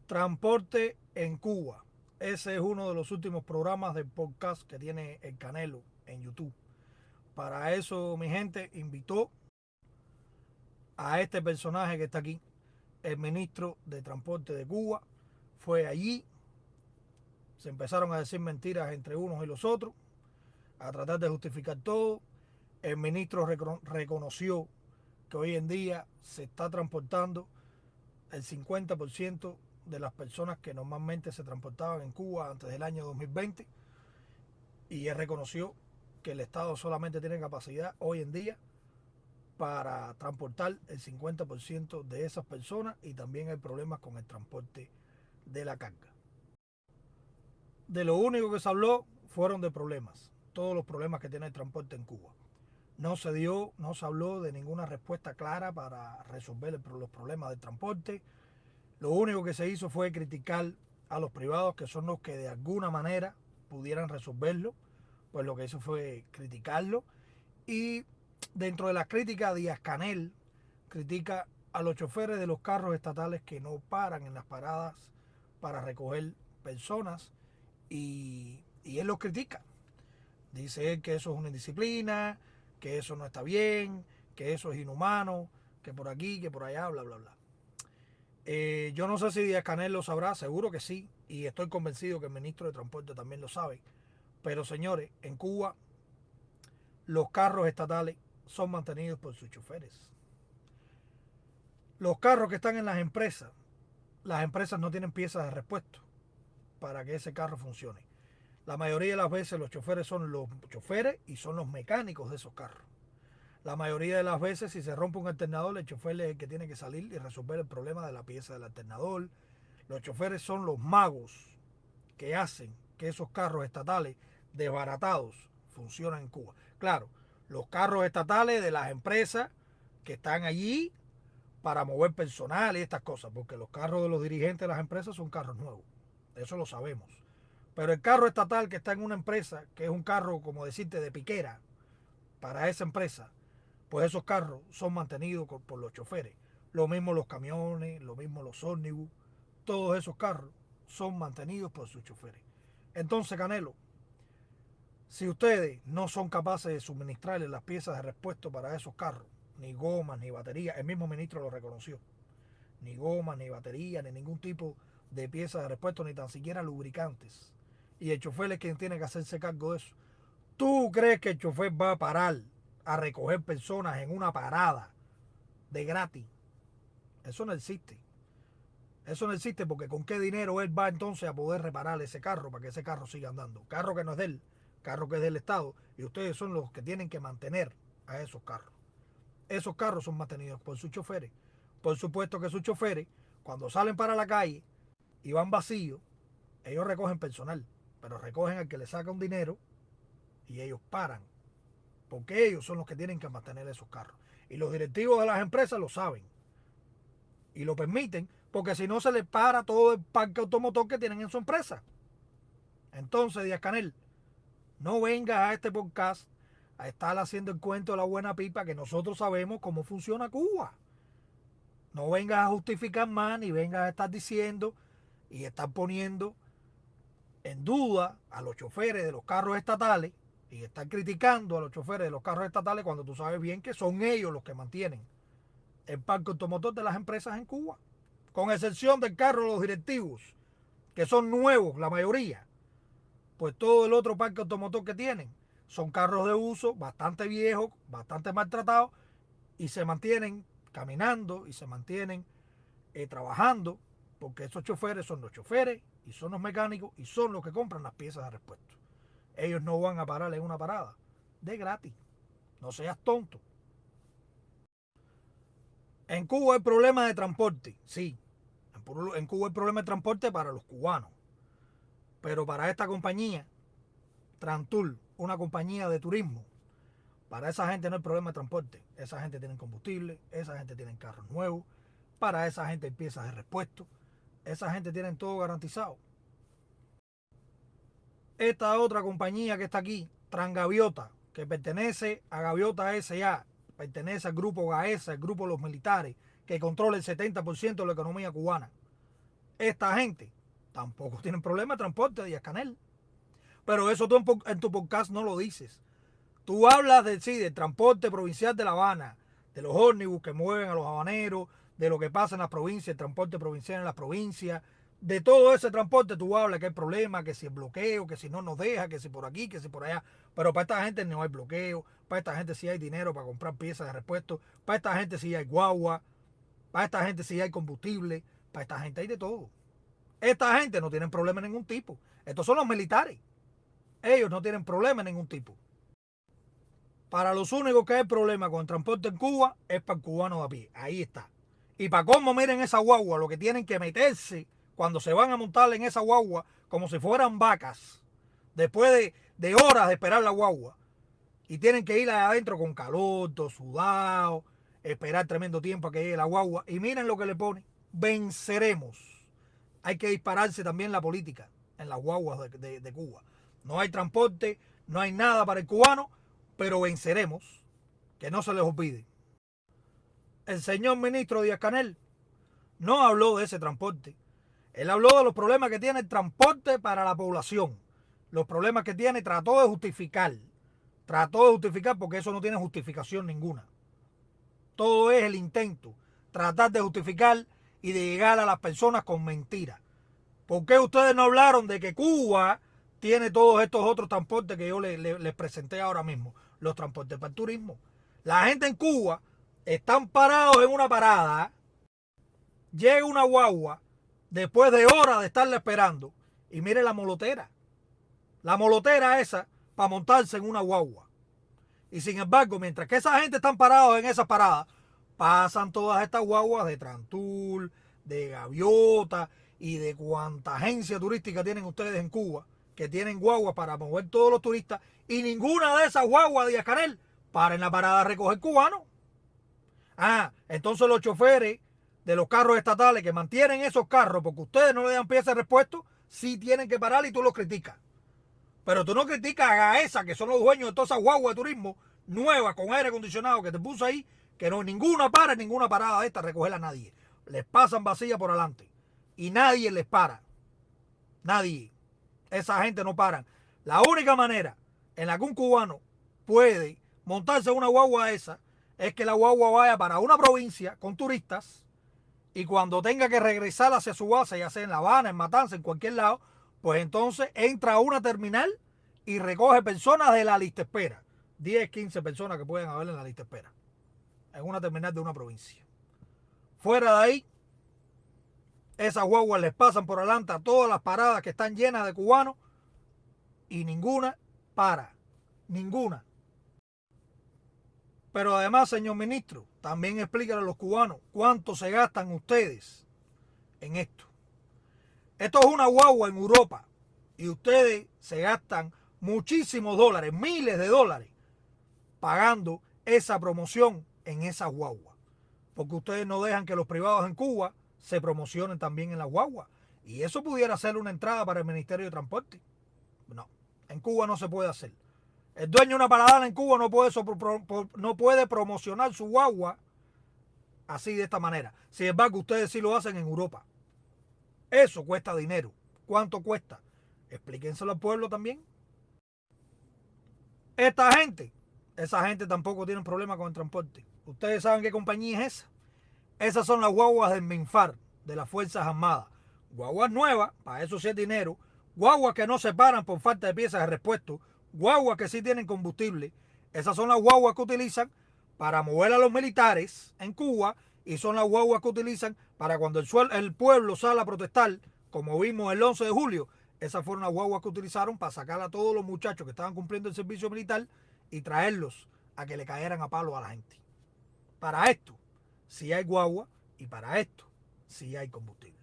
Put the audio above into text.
Transporte en Cuba. Ese es uno de los últimos programas del podcast que tiene el Canelo en YouTube. Para eso, mi gente, invitó a este personaje que está aquí, el ministro de Transporte de Cuba. Fue allí, se empezaron a decir mentiras entre unos y los otros, a tratar de justificar todo. El ministro reconoció que hoy en día se está transportando el 50% de las personas que normalmente se transportaban en Cuba antes del año 2020, y él reconoció que el Estado solamente tiene capacidad hoy en día para transportar el 50% de esas personas, y también hay problemas con el transporte de la carga. De lo único que se habló fueron de problemas, todos los problemas que tiene el transporte en Cuba. No se habló de ninguna respuesta clara para resolver los problemas del transporte. Lo único que se hizo fue criticar a los privados, que son los que de alguna manera pudieran resolverlo. Pues lo que hizo fue criticarlo. Y dentro de las críticas, Díaz-Canel critica a los choferes de los carros estatales que no paran en las paradas para recoger personas, y él los critica. Dice él que eso es una indisciplina, que eso no está bien, que eso es inhumano, que por aquí, que por allá, bla, bla, bla. Yo no sé si Díaz-Canel lo sabrá, seguro que sí, y estoy convencido que el ministro de Transporte también lo sabe. Pero señores, en Cuba los carros estatales son mantenidos por sus choferes. Los carros que están en las empresas no tienen piezas de repuesto para que ese carro funcione. La mayoría de las veces los choferes son los choferes y son los mecánicos de esos carros. La mayoría de las veces, si se rompe un alternador, el chofer es el que tiene que salir y resolver el problema de la pieza del alternador. Los choferes son los magos que hacen que esos carros estatales desbaratados funcionen en Cuba. Claro, los carros estatales de las empresas que están allí para mover personal y estas cosas, porque los carros de los dirigentes de las empresas son carros nuevos, eso lo sabemos. Pero el carro estatal que está en una empresa, que es un carro, como decirte, de piquera para esa empresa, pues esos carros son mantenidos por los choferes. Lo mismo los camiones, lo mismo los ómnibus, todos esos carros son mantenidos por sus choferes. Entonces, Canelo, si ustedes no son capaces de suministrarle las piezas de repuesto para esos carros, ni gomas, ni baterías, el mismo ministro lo reconoció, ni gomas, ni baterías, ni ningún tipo de piezas de repuesto, ni tan siquiera lubricantes, y el chofer es quien tiene que hacerse cargo de eso, ¿tú crees que el chofer va a parar a recoger personas en una parada de gratis? Eso no existe. Eso no existe, porque ¿con qué dinero él va entonces a poder reparar ese carro para que ese carro siga andando? Carro que no es de él, carro que es del Estado, y ustedes son los que tienen que mantener a esos carros. Esos carros son mantenidos por sus choferes. Por supuesto que sus choferes, cuando salen para la calle y van vacíos, ellos recogen personal, pero recogen al que le saca un dinero y ellos paran, porque ellos son los que tienen que mantener esos carros. Y los directivos de las empresas lo saben y lo permiten, porque si no se les para todo el parque automotor que tienen en su empresa. Entonces, Díaz-Canel, no vengas a este podcast a estar haciendo el cuento de la buena pipa, que nosotros sabemos cómo funciona Cuba. No vengas a justificar más, ni vengas a estar diciendo y estar poniendo en duda a los choferes de los carros estatales, y estar criticando a los choferes de los carros estatales, cuando tú sabes bien que son ellos los que mantienen el parque automotor de las empresas en Cuba. Con excepción del carro de los directivos, que son nuevos la mayoría, pues todo el otro parque automotor que tienen son carros de uso bastante viejos, bastante maltratados, y se mantienen caminando y se mantienen trabajando, porque esos choferes son los choferes y son los mecánicos y son los que compran las piezas de repuesto. Ellos no van a parar en una parada de gratis. No seas tonto. En Cuba hay problema de transporte, sí. En Cuba hay problema de transporte para los cubanos. Pero para esta compañía, Trantour, una compañía de turismo, para esa gente no hay problema de transporte. Esa gente tiene combustible, esa gente tiene carros nuevos, para esa gente hay piezas de repuesto, esa gente tiene todo garantizado. Esta otra compañía que está aquí, Transgaviota, que pertenece a Gaviota S.A., pertenece al grupo GAESA, el grupo de los militares, que controla el 70% de la economía cubana. Esta gente tampoco tienen problema de transporte de Díaz-Canel. Pero eso tú en tu podcast no lo dices. Tú hablas de, sí, del transporte provincial de La Habana, de los ómnibus que mueven a los habaneros, de lo que pasa en las provincias, el transporte provincial en las provincias, de todo ese transporte tú hablas que hay problemas, que si el bloqueo, que si no nos deja, que si por aquí, que si por allá. Pero para esta gente no hay bloqueo, para esta gente sí hay dinero para comprar piezas de repuesto, para esta gente sí hay guagua, para esta gente sí hay combustible, para esta gente hay de todo. Esta gente no tiene problema de ningún tipo. Estos son los militares. Ellos no tienen problema de ningún tipo. Para los únicos que hay problema con el transporte en Cuba es para el cubano de a pie. Ahí está. Y para cómo miren esa guagua, lo que tienen que meterse cuando se van a montar en esa guagua, como si fueran vacas, después de horas de esperar la guagua. Y tienen que ir adentro con calor, todo sudado, esperar tremendo tiempo a que llegue la guagua. Y miren lo que le pone. Venceremos. Hay que dispararse también la política en las guaguas de Cuba. No hay transporte, no hay nada para el cubano, pero venceremos. Que no se les olvide. El señor ministro Díaz-Canel no habló de ese transporte. Él habló de los problemas que tiene el transporte para la población. Los problemas que tiene, trató de justificar. Trató de justificar porque eso no tiene justificación ninguna. Todo es el intento. Tratar de justificar y de llegar a las personas con mentiras. ¿Por qué ustedes no hablaron de que Cuba tiene todos estos otros transportes que yo les presenté ahora mismo? Los transportes para el turismo. La gente en Cuba están parados en una parada. Llega una guagua después de horas de estarla esperando. Y mire la molotera. La molotera esa para montarse en una guagua. Y sin embargo, mientras que esa gente están parados en esas paradas, pasan todas estas guaguas de Trantul, de Gaviota y de cuanta agencia turística tienen ustedes en Cuba, que tienen guaguas para mover todos los turistas, y ninguna de esas guaguas de Díaz-Canel para en la parada a recoger cubanos. Entonces los choferes de los carros estatales que mantienen esos carros porque ustedes no le dan piezas de repuesto, sí tienen que parar y tú los criticas. Pero tú no criticas a esa que son los dueños de todas esas guaguas de turismo nuevas con aire acondicionado que te puso ahí, que no ninguna para en ninguna parada de esta recogerla a nadie. Les pasan vacía por adelante y nadie les para. Nadie. Esa gente no para. La única manera en la que un cubano puede montarse en una guagua esa es que la guagua vaya para una provincia con turistas y cuando tenga que regresar hacia su base, ya sea en La Habana, en Matanza, en cualquier lado, pues entonces entra a una terminal y recoge personas de la lista espera. 10, 15 personas que pueden haber en la lista espera. En una terminal de una provincia. Fuera de ahí, esas guaguas les pasan por adelante a todas las paradas que están llenas de cubanos y ninguna para. Ninguna. Pero además, señor ministro, también explíquenle a los cubanos cuánto se gastan ustedes en esto. Esto es una guagua en Europa y ustedes se gastan muchísimos dólares, miles de dólares, pagando esa promoción en esa guagua. Porque ustedes no dejan que los privados en Cuba se promocionen también en la guagua. Y eso pudiera ser una entrada para el Ministerio de Transporte. No, en Cuba no se puede hacer. El dueño de una paradana en Cuba no puede promocionar su guagua así de esta manera. Sin embargo, ustedes sí lo hacen en Europa. Eso cuesta dinero. ¿Cuánto cuesta? Explíquenselo al pueblo también. Esa gente tampoco tiene problema con el transporte. ¿Ustedes saben qué compañía es esa? Esas son las guaguas del MINFAR, de las Fuerzas Armadas. Guaguas nuevas, para eso sí es dinero. Guaguas que no se paran por falta de piezas de repuesto. Guaguas que sí tienen combustible. Esas son las guaguas que utilizan para mover a los militares en Cuba y son las guaguas que utilizan para cuando el pueblo sale a protestar, como vimos el 11 de julio. Esas fueron las guaguas que utilizaron para sacar a todos los muchachos que estaban cumpliendo el servicio militar y traerlos a que le cayeran a palo a la gente. Para esto, sí hay guagua y para esto, sí hay combustible.